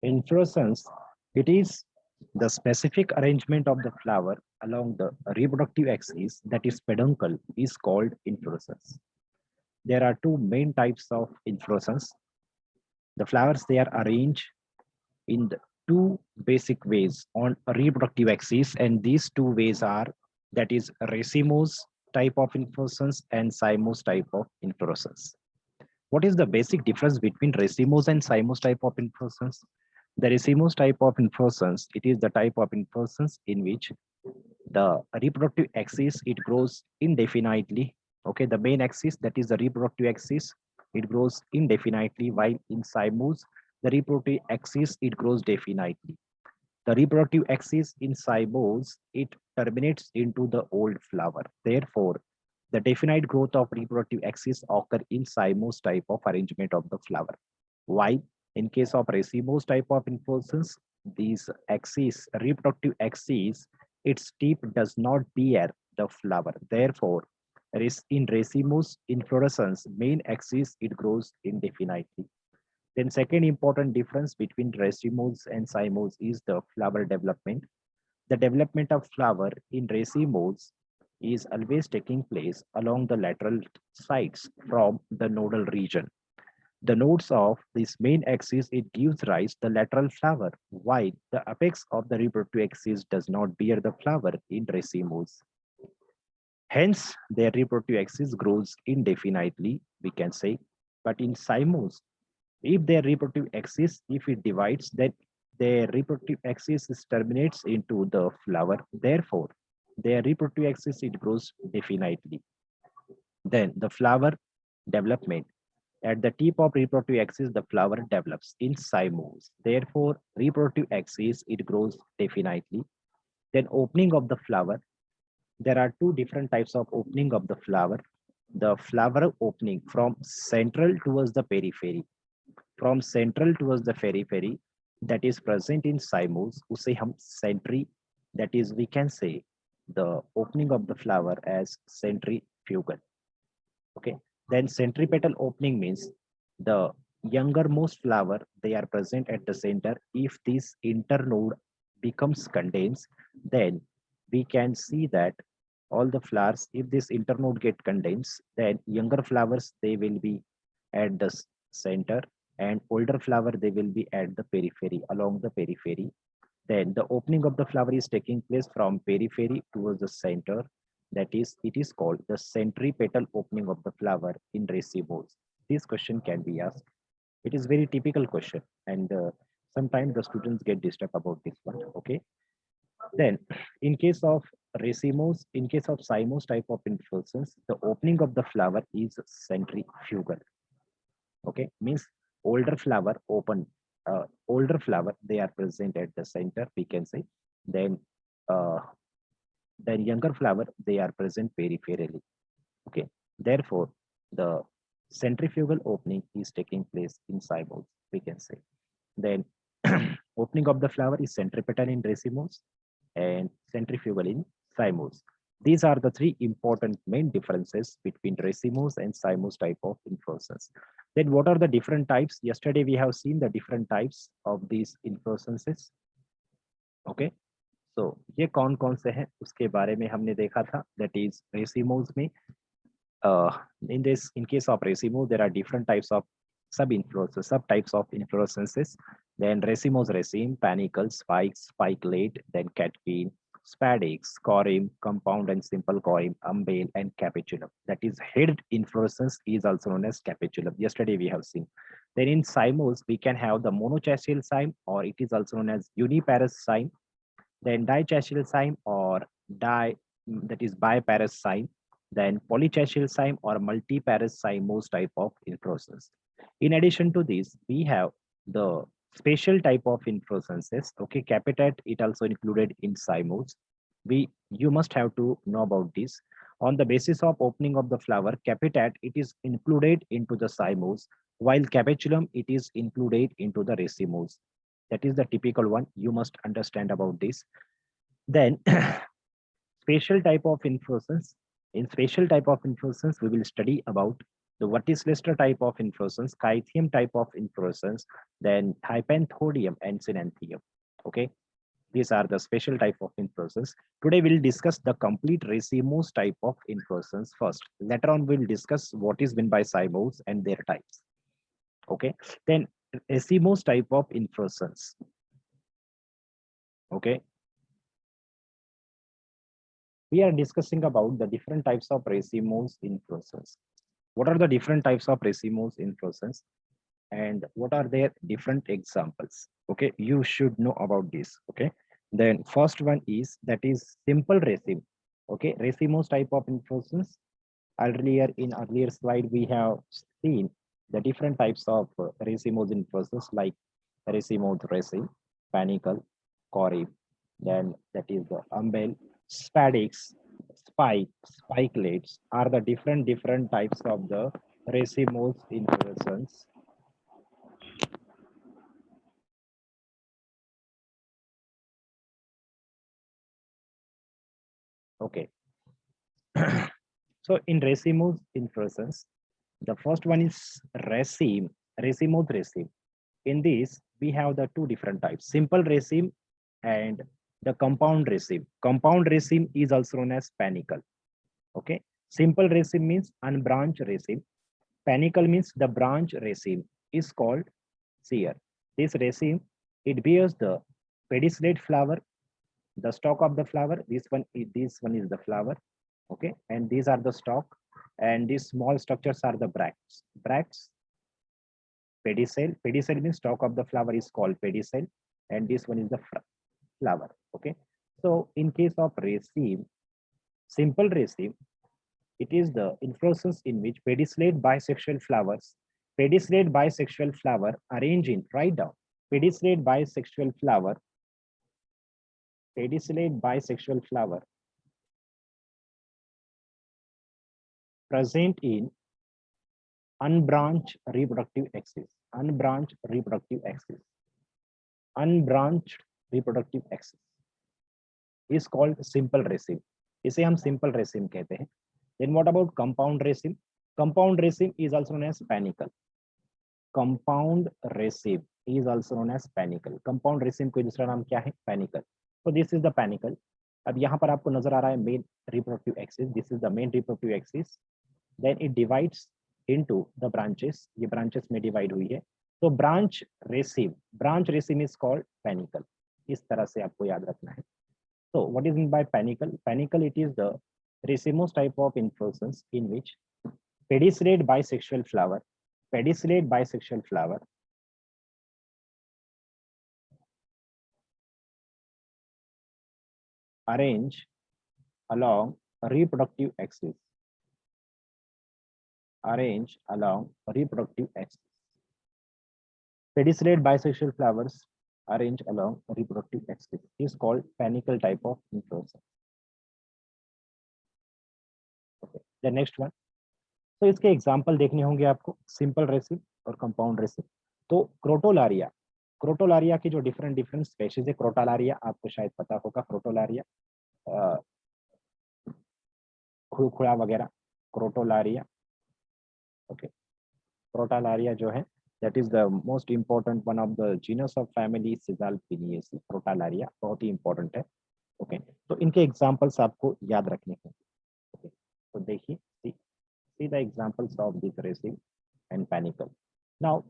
Inflorescence, it is the specific arrangement of the flower along the reproductive axis that is peduncle is called inflorescence. There are two main types of inflorescence. The flowers they are arranged in the two basic ways on a reproductive axis, and these two ways are that is racemose type of inflorescence and cymose type of inflorescence. What is the basic difference between racemose and cymose type of inflorescence? The racemose type of inflorescence, it is the type of inflorescence in which the reproductive axis it grows indefinitely. Okay, the main axis that is the reproductive axis, it grows indefinitely, while in cymose, the reproductive axis it grows definitely. The reproductive axis in cymose it terminates into the old flower. Therefore, the definite growth of reproductive axis occur in cymose type of arrangement of the flower. While in case of racemose type of inflorescence, these axis, reproductive axis, its tip does not bear the flower. Therefore, in racemose inflorescence, main axis it grows indefinitely. Then second important difference between racemose and cymose is the flower development. The development of flower in racemose is always taking place along the lateral sides from the nodal region. The nodes of this main axis it gives rise the lateral flower, while the apex of the reproductive axis does not bear the flower in racemose. Hence, their reproductive axis grows indefinitely, we can say. But in cymose, if their reproductive axis, if it divides, then their reproductive axis terminates into the flower. Therefore, their reproductive axis it grows definitely. Then the flower development. At the tip of reproductive axis, the flower develops in cymose. Therefore, reproductive axis it grows definitely. Then opening of the flower. There are two different types of opening of the flower. The flower opening from central towards the periphery. From central towards the periphery that is present in cymose, उसे हम centri, that is we can say the opening of the flower as centrifugal. Okay, then centripetal opening means the younger-most flower they are present at the center. If this internode becomes condensed, then we can see that all the flowers, if this internode get condensed, then younger flowers they will be at the center, and older flower they will be at the periphery, along the periphery. Then the opening of the flower is taking place from periphery towards the center. That is, it is called the centripetal opening of the flower in racemose. This question can be asked. It is very typical question, and sometimes the students get disturbed about this one. Okay. Then, in case of racemose, in case of cymose type of inflorescence, the opening of the flower is centrifugal. Okay, means older flower open, older flower they are present at the center, we can say. Then uh, then younger flower they are present peripherally. Okay, therefore the centrifugal opening is taking place in cymose, we can say. Then opening of the flower is centripetal in racemose and centrifugal in cymose. These are the three important main differences between racemose and cymose type of inflorescence. Then what are the different types? Yesterday we have seen the different types of these inflorescences. Okay, so ये कौन कौन से हैं उसके बारे में हमने देखा था. That is racemose में in case of racemose there are different types of subtypes of inflorescences. Then racemose, raceme, panicles, spikes, spikelate, then catkin, spadix, corymb, compound and simple corymb, umbel, and capitulum. That is headed inflorescence is also known as capitulum. Yesterday we have seen. Then in cymose we can have the monochasial cyme, or it is also known as uniparous cyme. Then dichasial cyme or that is biparous cyme. Then polychasial cyme or multiparous cymose type of inflorescence. In addition to this, we have the special type of inflorescences. Okay, capitate it also included in cymose. You must have to know about this. On the basis of opening of the flower, capitate it is included into the cymose, while capitulum it is included into the racemose. That is the typical one. You must understand about this. Then spatial type of inflorescence. In spatial type of inflorescence, we will study about the verticillester type of inflorescence, Scythium type of inflorescence, then Hypanthodium and Synanthium. Okay, these are the special type of inflorescence. Today we'll discuss the complete racemose type of inflorescence first. Later on we'll discuss what is meant by cymose and their types. Okay, then racemose type of inflorescence. Okay, we are discussing about the different types of racemose inflorescence. What are the different types of racemose inflorescence and what are their different examples? Okay, you should know about this. Okay, then first one is that is simple raceme. Okay, racemose type of inflorescence. Earlier in earlier slide we have seen the different types of racemose inflorescence like racemose raceme, panicle, coryph, then that is the umbel, spadix, spikelets are the different types of the racemose inflorescence. Okay. So in racemose inflorescence, the first one is raceme, racemose raceme. In this, we have the two different types, simple raceme and the compound raceme. Compound raceme is also known as panicle. Okay. Simple raceme means unbranched raceme. Panicle means the branch raceme is called seer. This raceme, it bears the pedicellate flower, the stalk of the flower. This one is the flower. Okay, and these are the stalk, and these small structures are the bracts. Bracts, pedicel. Pedicel means stalk of the flower is called pedicel, and this one is the flower. Okay, so in case of raceme, simple raceme, it is the inflorescence in which pedicellate bisexual flowers, arrange in, write down, pedicellate bisexual flower present in unbranched reproductive axis. Unbranched reproductive axis is called simple raceme. इसे हम simple raceme कहते हैं. Then what about compound raceme? Compound raceme is also known as panicle. Compound raceme is also known as panicle. Compound raceme कोई दूसरा नाम क्या है? Panicle. So this is the panicle. अब यहाँ पर आपको नजर आ रहा है main reproductive axis. This is the main reproductive axis. Then it divides into the branches. ये branches में divide हुई है. So branch raceme is called panicle. इस तरह से आपको याद रखना है. So what is meant by panicle? Panicle, it is the racemose type of inflorescence in which pedicellate bisexual flower arrange along reproductive axis. Pedicellate bisexual flowers arrange along reproductive axis is called panicle type of inflorescence. Okay. The next one. तो इसके example देखने होंगे आपको, simple रेसिम और compound रेसिम. तो क्रोटोलारिया की जो different species है, क्रोटालारिया आपको शायद पता होगा, क्रोटोलारिया खुड़ा वगैरह, क्रोटोलारिया. ओके, क्रोटालारिया जो है that is the most important one of the genus of family Cisalpiniaceae. क्रोटालारिया बहुत ही इंपॉर्टेंट है. ओके, तो इनके एग्जाम्पल्स आपको याद रखने हैं. ओके, तो देखिए, see the examples of this raceme and panicle. Now,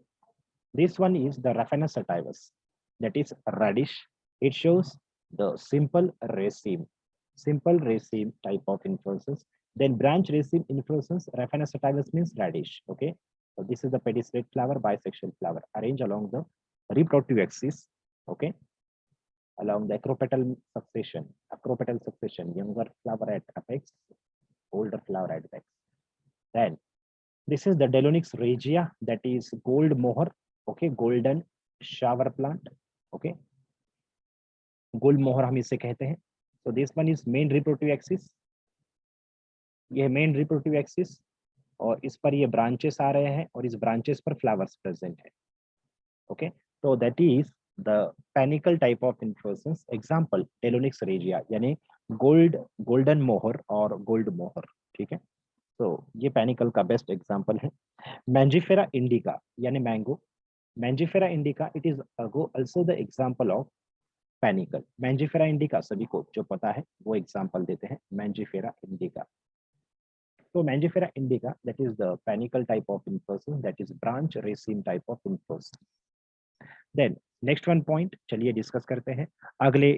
this one is the Raphanus sativus, that is radish. It shows the simple raceme type of inflorescence. Then branch raceme inflorescence, Raphanus sativus means radish. Okay, so this is the pedicellate flower, bisexual flower, arranged along the reproductive axis. Okay, along the acropetal succession, younger flower at apex, older flower at apex. Then this is the Delonix regia, that is gold moher. Okay, golden shower plant. Okay, gold moher हम इसे कहते हैं. So this one is main reproductive axis. ये main reproductive axis और इस पर ये branches आ रहे हैं और इस branches पर flowers present है. Okay, so that is the panicle type of inflorescence. Example Delonix regia यानी golden moher और gold moher. ठीक है. तो ये पैनिकल का बेस्ट एग्जांपल है। मैंजीफेरा इंडिका यानी mango, Mangifera indica it is also the example of panicle. Mangifera indica सभी को जो पता है वो एग्जांपल देते हैं मैंजीफेरा इंडिका। तो Mangifera indica that is the panicle type of inflorescence, that is branch raceme type of inflorescence. Then next one point चलिए डिस्कस करते हैं। अगले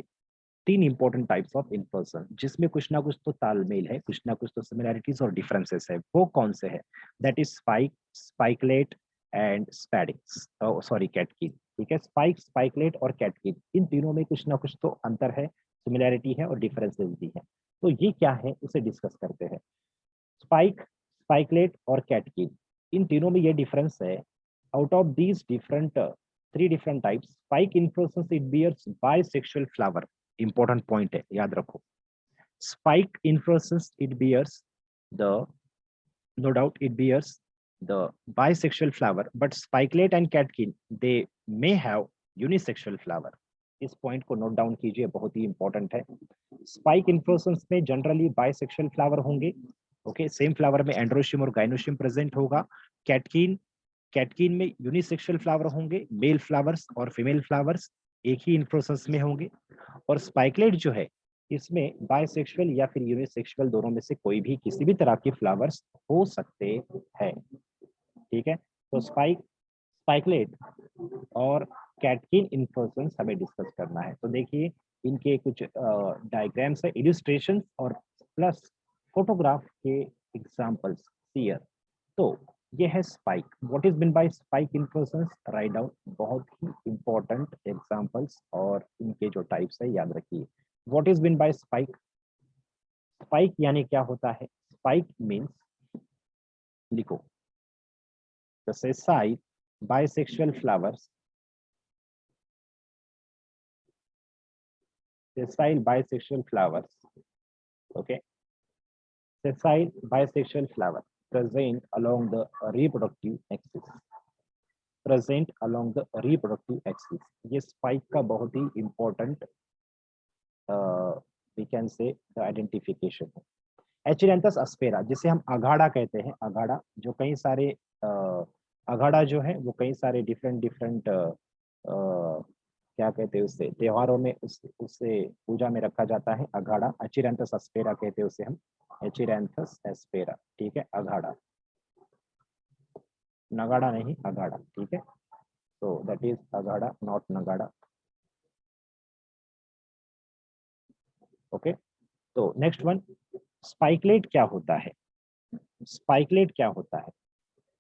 तीन इंपॉर्टेंट टाइप्स ऑफ इन्फ्लोरेसेंस जिसमें कुछ ना कुछ तो तालमेल है, कुछ ना कुछ तो सिमिलैरिटीज और डिफरेंसेस है, वो कौन से है? That is spike, spikelet and spadix, sorry catkin. ठीक है, स्पाइक, स्पाइकलेट और कैटकिन, इन तीनों में कुछ ना कुछ तो अंतर है, सिमिलैरिटी है और डिफरेंसेस भी है। तो ये क्या है उसे डिस्कस करते हैं। स्पाइक, स्पाइकलेट और कैटकिन, इन तीनों में ये डिफरेंस है। Out of these different three different types, spike inflorescence it bears bisexual flower. Important point है, याद रखो। Spike inflorescence it bears the, no doubt it bears the bisexual flower, but spikelet and catkin they may have unisexual flower. इस point को note down कीजिए, बहुत ही important है। Spike inflorescence में जनरली बाइसेक्सुअल फ्लावर होंगे, ओके, सेम फ्लावर में androecium और गाइनोशियम प्रेजेंट होगा। कैटकिन, कैटकिन में यूनिसेक्सुअल फ्लावर होंगे, मेल फ्लावर्स और फीमेल फ्लावर्स एक ही इन्फ्लोरेसेंस में होंगे। और स्पाइकलेट जो है इसमें बाइसेक्सुअल या फिर यूनिसेक्सुअल दोनों में से कोई भी किसी भी तरह के फ्लावर्स हो सकते हैं। ठीक है, तो स्पाइकलेट और कैटकिन इन्फ्लोरेसेंस हमें डिस्कस करना है। तो देखिए इनके कुछ डायग्राम्स है, इलस्ट्रेशन और प्लस फोटोग्राफ के एग्जांपल्स हियर। तो ये है spike, what is mean by spike inflorescence, write down. बहुत ही इंपॉर्टेंट एग्जांपल्स और इनके जो टाइप्स है याद रखिए। What is mean by spike, spike यानी क्या होता है? स्पाइक मीन्स, लिखो, the sessile bisexual flowers, sessile bisexual flowers, okay, sessile bisexual flower present along the reproductive axis, present along the reproductive axis। ये स्पाइक का बहुत ही important we can say the identification है। एचिरेंथस अस्पेरा जिसे हम अघाड़ा कहते हैं, अघाड़ा जो कई सारे अघाड़ा जो है वो कई सारे डिफरेंट डिफरेंट क्या कहते हैं उससे, त्योहारों में उससे पूजा में रखा जाता है अघाड़ा। एचिरेंथस अस्पेरा कहते हैं उसे हम, एचिरेंथस एस्पेरा। ठीक है, अघाड़ा, नगाड़ा नहीं, अघाड़ा। ठीक है, तो दैट इज अघाड़ा, नॉट नगाड़ा। ओके, तो नेक्स्ट वन, स्पाइकलेट क्या होता है? स्पाइकलेट क्या होता है?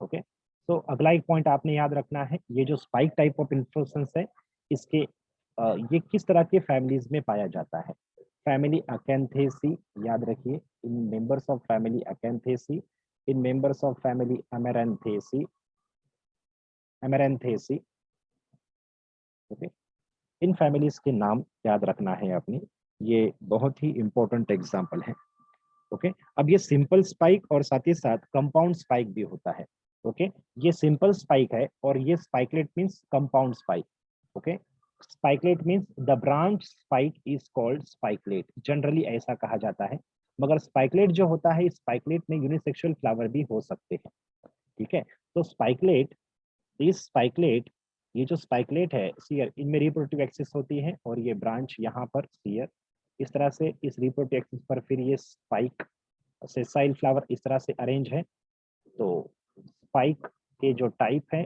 ओके, तो अगला एक पॉइंट आपने याद रखना है, ये जो स्पाइक टाइप ऑफ इन्फ्लोरेसेंस है इसके ये किस तरह के फैमिलीज में पाया जाता है? फैमिली अकैंथेसी, याद रखिए, in members of family Acanthaceae, in members of family Amaranthaceae, Amaranthaceae. Okay, इन फैमिलीज के नाम याद रखना है आपने, ये बहुत ही इंपॉर्टेंट एग्जांपल है। ओके, अब ये सिंपल स्पाइक और साथ ही साथ कंपाउंड स्पाइक भी होता है। ओके, ये सिंपल स्पाइक है और ये spikelet means compound spike. Okay, spikelet means the branch spike is called spikelet, generally ऐसा कहा जाता है। मगर स्पाइकलेट जो होता है, स्पाइकलेट में यूनिसेक्सुअल फ्लावर भी हो सकते हैं। ठीक है, तो स्पाइकलेट, इस स्पाइकलेट, ये जो स्पाइकलेट है सीयर, इनमें रिप्रोडक्टिव एक्सिस होती है और ये ब्रांच यहाँ पर सीयर, इस तरह से इस रिप्रोडक्टिव एक्सिस पर फिर ये स्पाइक सेसाइल फ्लावर इस तरह से अरेंज है। तो स्पाइक के जो टाइप है,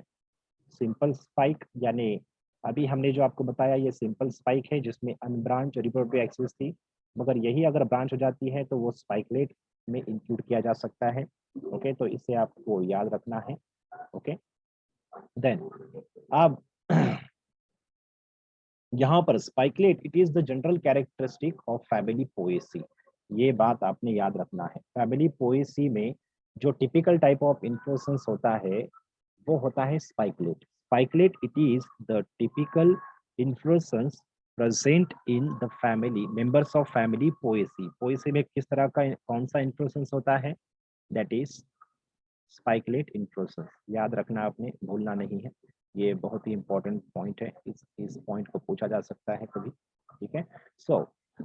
सिंपल स्पाइक यानी अभी हमने जो आपको बताया ये सिंपल स्पाइक है जिसमें अनब्रांच रिप्रोडक्टिव एक्सिस थी, मगर यही अगर ब्रांच हो जाती है तो वो स्पाइकलेट में इंक्लूड किया जा सकता है। ओके, तो इसे आपको याद रखना है। ओके, देन अब यहाँ पर spikelet it is the general characteristic of family Poaceae, ये बात आपने याद रखना है। फैमिली पोएसी में जो टिपिकल टाइप ऑफ इन्फ्लोरेसेंस होता है वो होता है spikelet. Spikelet it is the typical inflorescence present in the family members of family Poaceae. Poaceae में किस तरह का कौन सा इन्फ्लोरेसेंस होता है? दैट इज स्पाइकलेट इन्फ्लोरेसेंस, याद रखना आपने, भूलना नहीं है। ये बहुत ही इंपॉर्टेंट पॉइंट है, इस पॉइंट को पूछा जा सकता है कभी। ठीक है, सो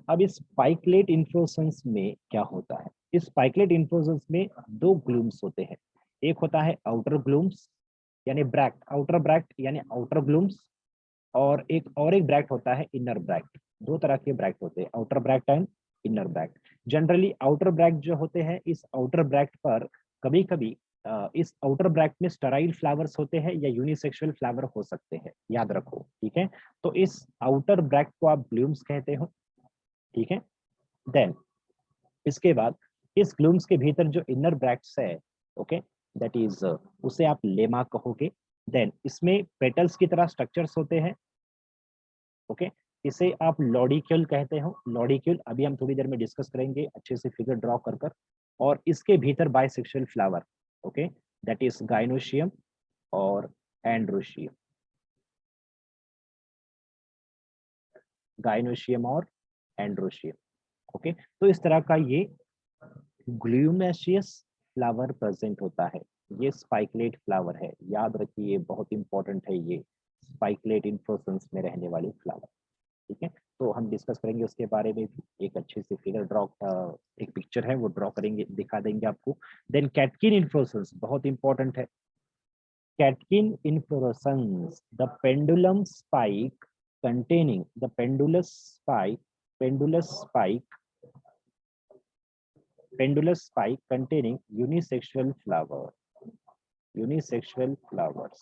अब इस स्पाइकलेट इन्फ्लोरेसेंस में क्या होता है? इस स्पाइकलेट इन्फ्लोरेसेंस में दो ग्लूम्स होते हैं। एक होता है आउटर ग्लूम्स यानी ब्रैक्ट, आउटर ब्रैक्ट यानी आउटर ग्लूम्स, और एक ब्रैक्ट होता है इनर ब्रैक्ट। दो तरह के ब्रैक्ट होते हैं, outer bract and inner bract. Generally outer bract जो होते हैं, इस आउटर ब्रैक्ट पर कभी कभी इस आउटर ब्रैक्ट में स्टेराइल फ्लावर्स होते हैं या यूनिसेक्सुअल फ्लावर हो सकते हैं, याद रखो, ठीक है। तो इस आउटर ब्रैक्ट को आप ब्लूम्स कहते हो, ठीक है। देन इसके बाद इस ग्लूम्स के भीतर जो इनर ब्रैक्ट्स है, ओके, दैट इज उसे आप लेमा कहोगे। देन इसमें पेटल्स की तरह स्ट्रक्चर्स होते हैं, ओके, इसे आप लॉडिक्यूल कहते हो। लॉडिक्यूल अभी हम थोड़ी देर में डिस्कस करेंगे अच्छे से फिगर ड्रॉ कर कर। और इसके भीतर bisexual flower, okay, that is gynoecium और एंड्रोशियम, गाइनोशियम और एंड्रोशियम, ओके। तो इस तरह का ये ग्लूमेशियस फ्लावर प्रेजेंट होता है। ये स्पाइकलेट फ्लावर है, याद रखिए, बहुत इंपॉर्टेंट है ये स्पाइकलेट इन्फ्लोरेसेंस में रहने वाली फ्लावर, ठीक है। तो हम डिस्कस करेंगे उसके बारे में भी, एक अच्छे से फिगर ड्रॉ, एक पिक्चर है वो ड्रॉ करेंगे, दिखा देंगे आपको। देन कैटकिन इन्फ्लोरेसेंस बहुत इंपॉर्टेंट है। Catkin inflorescence, the pendulum spike containing the pendulous spike containing unisexual flowers,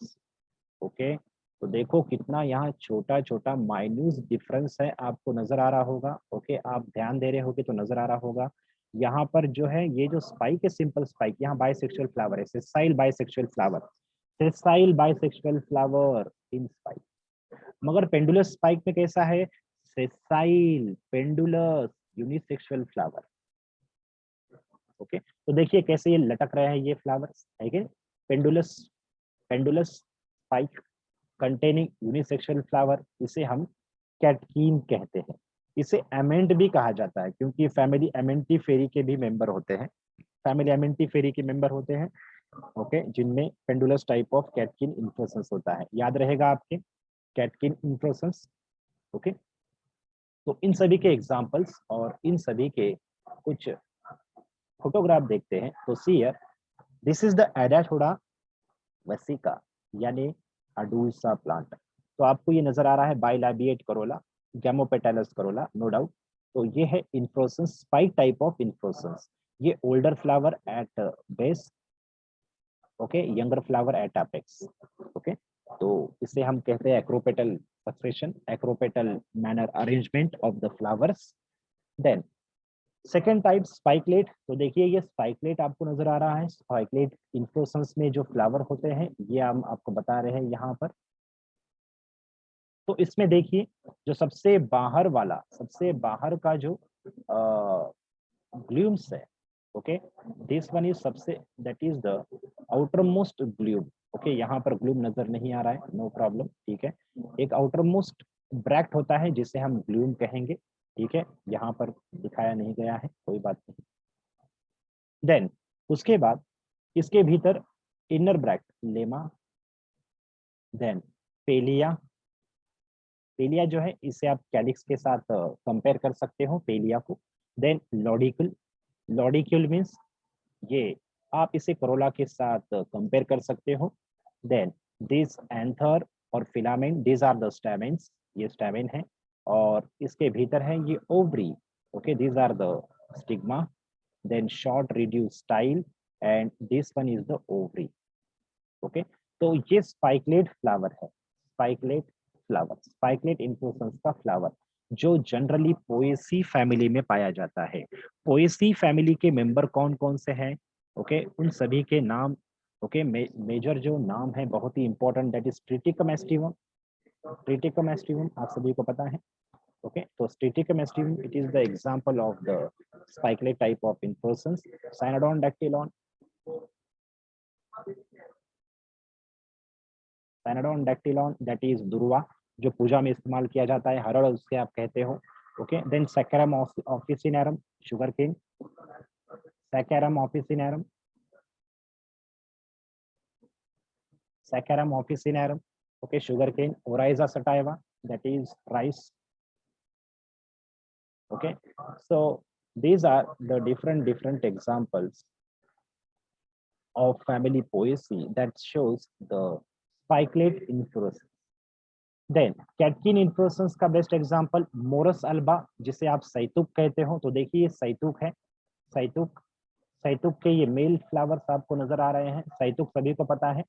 okay. तो देखो कितना यहाँ छोटा छोटा माइन्यूट डिफरेंस है, आपको नजर आ रहा होगा, ओके, आप ध्यान दे रहे होगे तो नजर आ रहा होगा। यहाँ पर जो है ये जो स्पाइक है, सिंपल स्पाइक, यहाँ बाइसेक्सुअल फ्लावर है, sessile bisexual flower, sessile bisexual flower in spike. मगर पेंडुलस स्पाइक में कैसा है? Sessile pendulous unisexual flower, okay. तो देखिए कैसे ये लटक रहे हैं ये फ्लावर्स, है कि pendulous, pendulous spike containing unisexual flower, इसे हम कैटकीन कहते हैं। इसे एमेंट भी कहा जाता है क्योंकि फैमिली एमेंटिफेरी के भी मेंबर होते हैं, फैमिली एमेंटिफेरी के मेंबर होते हैं, ओके, जिनमें pendulous type of catkin inflorescence होता है, याद रहेगा आपके, कैटकिन इन्फ्लोरेसेंस, ओके। तो इन सभी के एग्जांपल्स और इन सभी के कुछ फोटोग्राफ देखते हैं। तो see here, this is the Adhatoda vasica यानी अडूसा प्लांट। तो आपको ये नजर आ रहा है bilabiate corolla, gamopetalous corolla, no doubt. तो ये है inflorescence, spike type of inflorescence. ये older flower at base, okay, younger flower at apex, okay. तो इसे हम कहते हैं acropetal succession, acropetal manner arrangement of the flowers. Then second type spikelet. तो देखिए ये स्पाइकलेट आपको नजर आ रहा है, स्पाइकलेट इन्फ्लोरेसेंस में जो फ्लावर होते हैं ये हम आपको बता रहे हैं यहाँ पर। तो इसमें देखिए जो सबसे बाहर वाला, सबसे बाहर का जो ग्लूम्स है, ओके, दिस वन इज सबसे, that is the outer most gloom, okay. यहाँ पर ग्लूम नजर नहीं आ रहा है, नो प्रॉब्लम, ठीक है। एक आउटर मोस्ट ब्रैक्ट होता है जिसे हम ग्लूम कहेंगे, ठीक है, यहाँ पर दिखाया नहीं गया है, कोई बात नहीं। देन उसके बाद इसके भीतर इनर ब्रैक्ट लेमा, देन पेलिया, पेलिया जो है इसे आप कैलिक्स के साथ कंपेयर कर सकते हो पेलिया को। देन लॉडिक्यूल, लॉडिक्यूल मीन्स ये आप इसे करोला के साथ कंपेयर कर सकते हो। देन दिस एंथर और filament, this are the stamens, ये स्टैमेन है, और इसके भीतर है ये ovary, okay, this are the stigma. Then short reduce style and this one is the ovary, okay. तो ये स्पाइकलेट फ्लावर है, स्पाइकलेट फ्लावर, स्पाइकलेट इन्फ्लोरेसेंस का फ्लावर, जो जनरली पोएसी फैमिली में पाया जाता है। पोएसी फैमिली के मेंबर कौन कौन से हैं, ओके, उन सभी के नाम, ओके, मेजर जो नाम है बहुत ही important, that is Triticum aestivum. Triticum aestivum आप सभी को पता है, ओके। तो Triticum aestivum it is the example of the spikelet type of inflorescence. Cynodon dactylon, पैनाडोन डैक्टिलॉन दैट इज दुर्वा, जो पूजा में इस्तेमाल किया जाता है, हरड़ उससे आप कहते हो, okay. Then Saccharum officinarum, sugar cane, Saccharum officinarum, Saccharum officinarum, okay, sugar cane. Oryza sativa that is rice, Okay, so these are the different examples of family poaceae that shows the spikelet inflorescence. Then catkin inflorescence का best example Morus alba, जिसे आप सैतुक कहते हो। तो देखिए ये सैतुक है, सैतुक सैतुक के ये मेल फ्लावर्स आपको नजर आ रहे हैं। सैतुक सभी को पता है।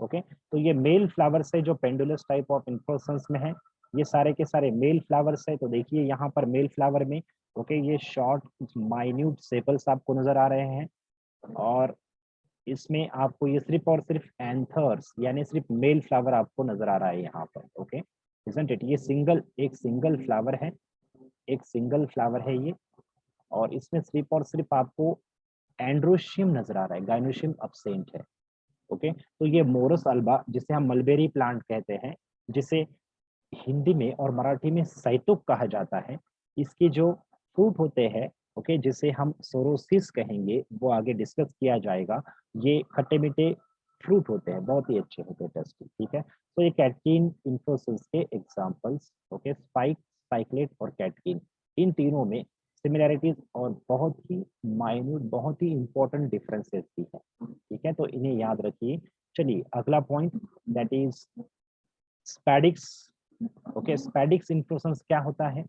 ओके, तो ये मेल फ्लावर्स है जो पेंडुलस टाइप ऑफ इन्फ्लोरेसेंस में है। ये सारे के सारे मेल फ्लावर्स है। तो देखिए यहाँ पर मेल फ्लावर में ओके ये शॉर्ट माइन्यूट सेपल्स आपको नजर आ रहे हैं, और इसमें आपको ये सिर्फ और सिर्फ एंथर्स यानी सिर्फ मेल फ्लावर आपको नजर आ रहा है यहाँ पर। ओके, इजंट इट, ये एक सिंगल फ्लावर है, एक सिंगल फ्लावर है ये, और इसमें सिर्फ और सिर्फ आपको एंड्रोशियम नजर आ रहा है, गाइनोशियम अब्सेंट है। ओके, तो ये मोरस अल्बा जिसे हम मलबेरी प्लांट कहते हैं, जिसे हिंदी में और मराठी में सैतुक कहा जाता है, इसके जो फ्रूट होते हैं ओके जिसे हम सोरोसिस कहेंगे, वो आगे डिस्कस किया जाएगा। ये खट्टे मीठे फ्रूट होते हैं, बहुत ही अच्छे होते हैं, टेस्टी। ठीक है, तो ये कैटकिन इन्फ्लोरेसेंस के एग्जांपल्स ओके, स्पाइकलेट और कैटकिन, इन तीनों में सिमिलैरिटीज और बहुत ही माइन्यूट, बहुत ही इंपॉर्टेंट डिफरेंसेस भी है। ठीक है, तो इन्हें याद रखिए। चलिए अगला point, that is spadix. Okay, spadix inflorescence क्या होता है,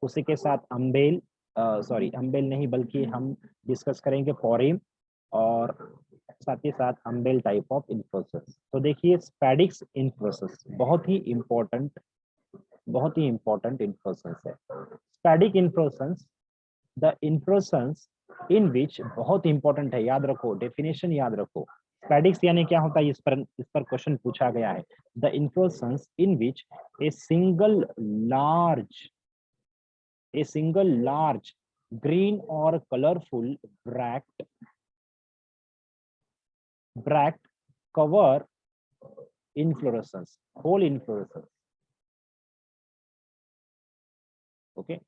उसी के साथ अम्बेल, सॉरी अम्बेल नहीं बल्कि हम डिस्कस करेंगे पोरिम, और साथ ही साथ अम्बेल टाइप ऑफ इन्फ्लोरेसेंस। तो देखिए स्पैडिक्स इन्फ्लोरेसेंस बहुत ही इंपॉर्टेंट इन्फ्लोरेसेंस है। स्पैडिक इन्फ्लोरेसेंस, द इन्फ्लोरेसेंस इन विच, बहुत इंपॉर्टेंट है, याद रखो, डेफिनेशन याद रखो। स्पैडिक्स यानी क्या होता है, इस पर क्वेश्चन पूछा गया है। The inflorescence in which A single large green or colorful bract cover inflorescence, whole inflorescence. Okay,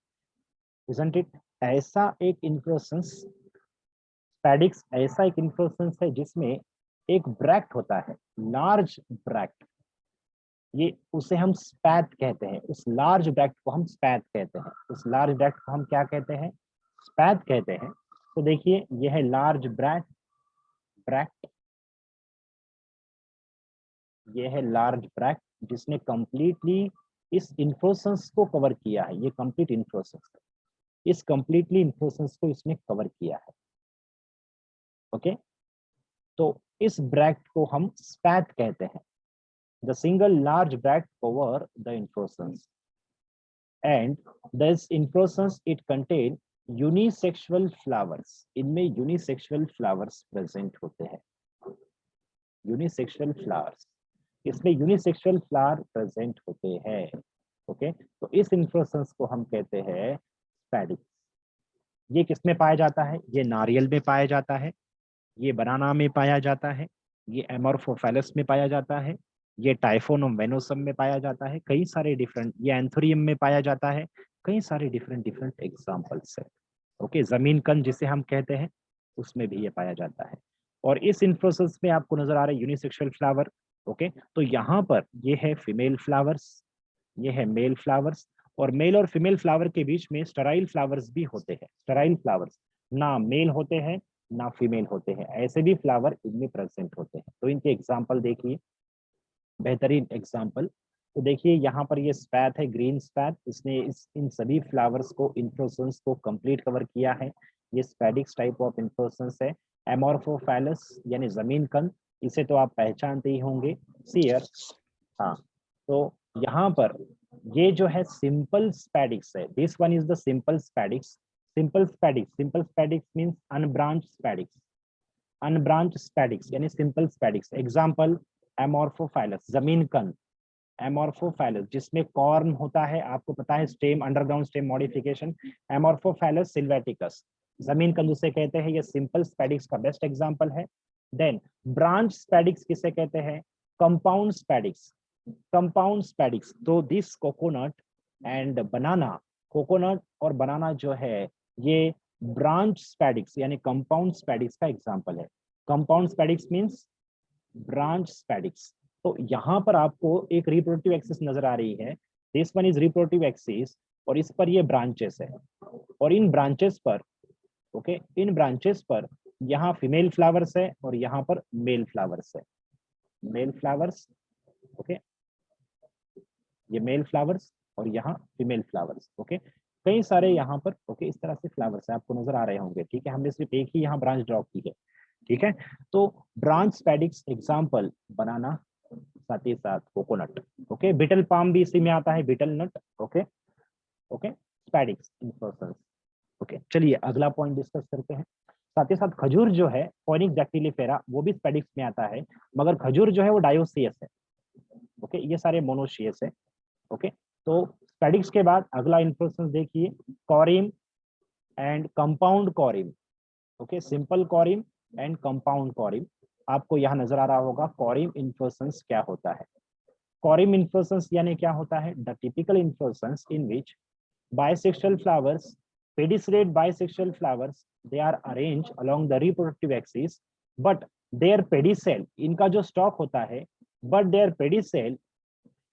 isn't it? ऐसा एक इन्फ्लोरेसेंस, स्पैडिक्स ऐसा एक इन्फ्लोरेसेंस है जिसमें एक ब्रैक्ट होता है, लार्ज ब्रैक्ट, ये उसे हम स्पैथ कहते हैं। उस लार्ज ब्रैक्ट को हम स्पैथ कहते हैं। उस लार्ज ब्रैक्ट को हम क्या कहते हैं, स्पैथ कहते हैं। तो देखिए यह है लार्ज ब्रैक्ट, ये है लार्ज ब्रैक्ट जिसने कंप्लीटली इस इन्फ्लोरेसेंस को कवर किया है। ये कंप्लीट इन्फ्लोरेसेंस, इस कंप्लीटली इन्फ्लोरेसेंस को इसने कवर किया है। ओके, तो इस ब्रैक्ट को हम स्पैथ कहते हैं। The single large bract cover the inflorescence, and this inflorescence it contain unisexual flowers. इनमें यूनिसेक्सुअल फ्लावर्स प्रेजेंट होते हैं, यूनिसेक्सुअल फ्लावर्स, इसमें यूनिसेक्सुअल फ्लावर प्रेजेंट होते हैं। ओके, तो इस इन्फ्लोरेसेंस को हम कहते हैं स्पैडिक्स। ये किसमें पाया जाता है, ये नारियल में पाया जाता है, ये बनाना में पाया जाता है, ये एमोर्फोफैलस में पाया जाता है, ये टाइफोनम वेनोसम में पाया जाता है, कई सारे डिफरेंट, ये एंथोरियम में पाया जाता है, कई सारे डिफरेंट एग्जांपल्स है। ओके, जमीन कंद जिसे हम कहते हैं उसमें भी ये पाया जाता है। और इस इन्फ्लोरेसेंस में आपको नजर आ रहा है यूनिसेक्सुअल फ्लावर। ओके, तो यहाँ पर ये है फीमेल फ्लावर्स, ये है मेल फ्लावर्स, और मेल और फीमेल फ्लावर के बीच में स्टेराइल फ्लावर्स भी होते हैं। स्टेराइल फ्लावर्स, ना मेल होते हैं ना फीमेल होते हैं, ऐसे भी फ्लावर इनमें प्रेजेंट होते हैं। तो इनके एग्जाम्पल देखिए, बेहतरीन एग्जाम्पल। तो देखिए यहाँ पर ये स्पैथ है, ग्रीन स्पैथ, इसने इन सभी फ्लावर्स को, इन्फ्लोरेसेंस को कंप्लीट कवर किया है। ये स्पैडिक्स टाइप ऑफ इन्फ्लोरेसेंस है। एमोर्फोफैलस यानी जमीन कंद, इसे तो आप पहचानते ही होंगे, सियर। हाँ, तो यहाँ पर ये जो है सिंपल स्पैडिक्स है, this one is the simple spadix. Simple spadix means unbranch spadix, unbranch spadix यानी सिंपल स्पैडिक्स। एग्जांपल एमोर्फोफाइलस, जमीन कंद, एमोर्फोफाइलस जिसमें कॉर्न होता है, आपको पता है स्टेम, अंडरग्राउंड स्टेम मॉडिफिकेशन, एमोर्फोफाइलस सिल्वेटिकस, जमीन कंद उसे कहते हैं। ये सिंपल स्पैडिक्स का बेस्ट एग्जांपल है। देन ब्रांच स्पैडिक्स किसे कहते हैं, कंपाउंड स्पैडिक्स, कंपाउंड स्पैडिक्स। तो this coconut and banana, coconut और बनाना जो है ये ब्रांच स्पैडिक्स यानी कंपाउंड स्पैडिक्स का एग्जांपल है। Compound spadix means branch spadix. तो यहाँ पर आपको एक रिप्रोडक्टिव एक्सिस नजर आ रही है, this one is reproductive axis, और इस पर ये ब्रांचेस है। और इन ब्रांचेस पर, ओके, इन ब्रांचेस पर यहाँ फीमेल फ्लावर्स है और यहाँ पर मेल फ्लावर्स है, मेल फ्लावर्स, ओके, ये मेल फ्लावर्स और यहाँ फीमेल फ्लावर्स, ओके, कई सारे यहाँ पर, ओके, इस तरह से फ्लावर्स है, आपको नजर आ रहे होंगे, ठीक है, हमने सिर्फ एक ही यहाँ ब्रांच ड्रॉ की है, ठीक है। तो ब्रांच स्पैडिक्स एग्जाम्पल बनाना, साथ ही साथ कोकोनट, ओके, बिटल पाम भी इसी में आता है, betel nut, okay, okay, spadix inflorescence, okay. चलिए अगला पॉइंट डिस्कस करते हैं। साथ ही साथ खजूर जो है, फोनिक डैक्टिलिफेरा, वो भी स्पैडिक्स में आता है, मगर खजूर जो है वो डायोसियस है, ओके, ये सारे मोनोशियस है, ओके। तो स्पैडिक्स के बाद अगला इन्फ्लोरेसेंस देखिए, कॉरिम and compound corymb, okay, simple कॉरिम and compound कॉरिम। आपको यहाँ नजर आ रहा होगा कॉरिम इन्फ्लोरेसेंस क्या होता है। कॉरिम इन्फ्लोरेसेंस यानी क्या होता है, the typical inflorescence in which bisexual flowers, pedicellate bisexual flowers, they are arranged along the reproductive axis, but their pedicel, इनका जो स्टॉक होता है, but their pedicel,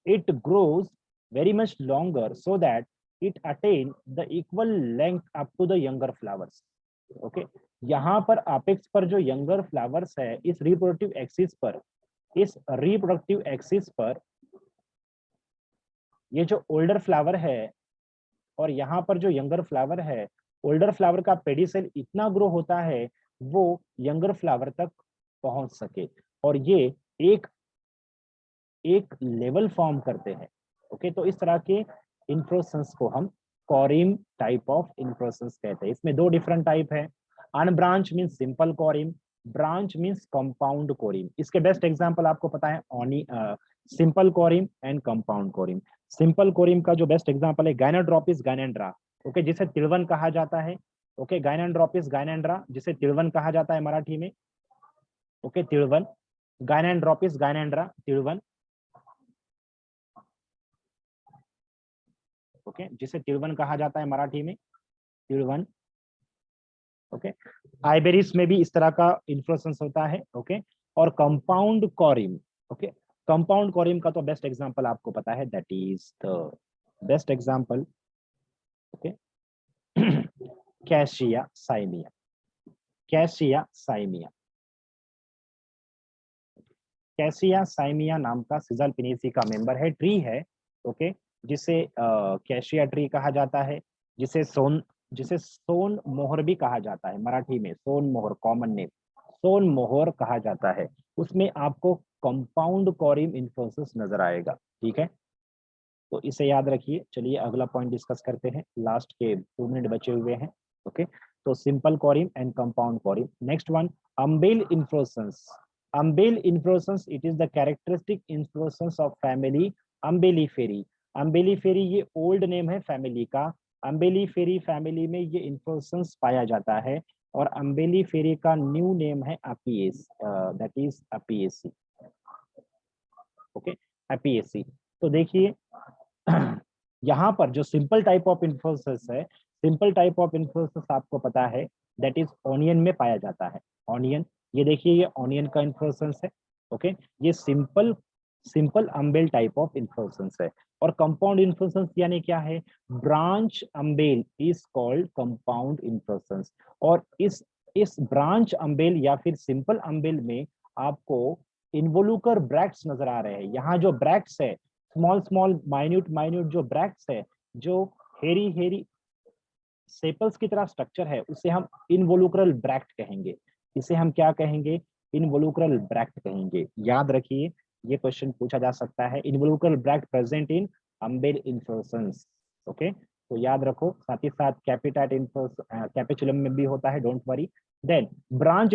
it grows very much longer so that it attain the equal length up to the younger flowers, okay। यहाँ पर apex पर जो younger flowers है, इस reproductive axis पर, इस reproductive axis पर ये जो older flower है और यहाँ पर जो यंगर फ्लावर है, ओल्डर फ्लावर का पेडिसेल इतना ग्रो होता है वो यंगर फ्लावर तक पहुंच सके, और ये एक एक लेवल फॉर्म करते हैं, ओके। तो इस तरह के इन्फ्लोरेसेंस को हम कॉरिम टाइप ऑफ इन्फ्लोरेसेंस कहते हैं। इसमें दो डिफरेंट टाइप है, unbranch means simple कॉरिम, branch means compound कॉरिम। इसके बेस्ट एग्जांपल आपको पता है, simple कॉरिम and compound कॉरिम। Simple corymb का जो बेस्ट एग्जांपल है गायनाड्रोपिस गायनेंड्रा, ओके, जिसे तिलवन कहा जाता है, ओके, गायनाड्रोपिस गायनेंड्रा जिसे तिलवन कहा जाता है मराठी में, ओके, तिलवन, गायनाड्रोपिस गायनेंड्रा तिलवन, ओके, जिसे तिलवन कहा जाता है मराठी में, तिलवन, ओके। आइबेरिस में भी इस तरह का इन्फ्लोरेसेंस होता है, ओके। और compound corymb, okay, compound corymb का तो बेस्ट एग्जांपल आपको पता है, that is the best example, okay, Cassia siamea, Cassia siamea, Cassia siamea नाम का सिजल पिनेसी का मेंबर है, ट्री है, ओके, जिसे कैशिया ट्री कहा जाता है, जिसे सोन मोहर भी कहा जाता है, मराठी में सोन मोहर कॉमन नेम, सोन मोहर कहा जाता है। उसमें आपको कंपाउंड कॉरिम इन्फ्लोरेसेंस नजर आएगा, ठीक है, तो इसे याद रखिए। चलिए अगला पॉइंट डिस्कस करते हैं, लास्ट के 2 मिनट बचे हुए हैं, ओके। तो simple कॉरिम and compound कॉरिम। Next one, humble inflorescence. Humble inflorescence, it is the characteristic inflorescence of family Umbelliferae. Umbelliferae ये ओल्ड नेम है फैमिली का, अम्बेलिफेरी फैमिली में ये इन्फ्लोरेसेंस पाया जाता है, और अम्बेलिफेरी का न्यू नेम है अपिएस, दैट इज अपिएसी, ओके, अपिएसी। तो देखिए यहाँ पर जो सिंपल टाइप ऑफ इन्फ्लोरेसेंस है, सिंपल टाइप ऑफ इन्फ्लोरेसेंस आपको पता है दैट इज ऑनियन में पाया जाता है, ऑनियन, ये देखिए ये ऑनियन का इन्फ्लोरेसेंस है, ओके, ये simple simple humble type of inflorescence है। और कंपाउंड इन्फ्लोरेसेंस यानी क्या है, branch humble is called compound inflorescence. और इस ब्रांच अम्बेल या फिर सिंपल अम्बेल में आपको इन्वोल्यूकर ब्रैक्ट्स नजर आ रहे हैं। यहाँ जो ब्रैक्ट्स है, स्मॉल स्मॉल माइन्यूट माइन्यूट जो ब्रैक्ट्स है, जो हेरी हेरी सेपल्स की तरह स्ट्रक्चर है, उसे हम इनवोल्यूक्रल ब्रैक्ट कहेंगे। इसे हम क्या कहेंगे, इनवोल्यूक्रल ब्रैक्ट कहेंगे। याद रखिए, ये क्वेश्चन पूछा जा सकता है, involucral bract present in umbel inflorescence, okay. तो याद रखो, साथ ही साथ कैपिटाइट कैपिचुलम में भी होता है, डोंट वरी। Then branch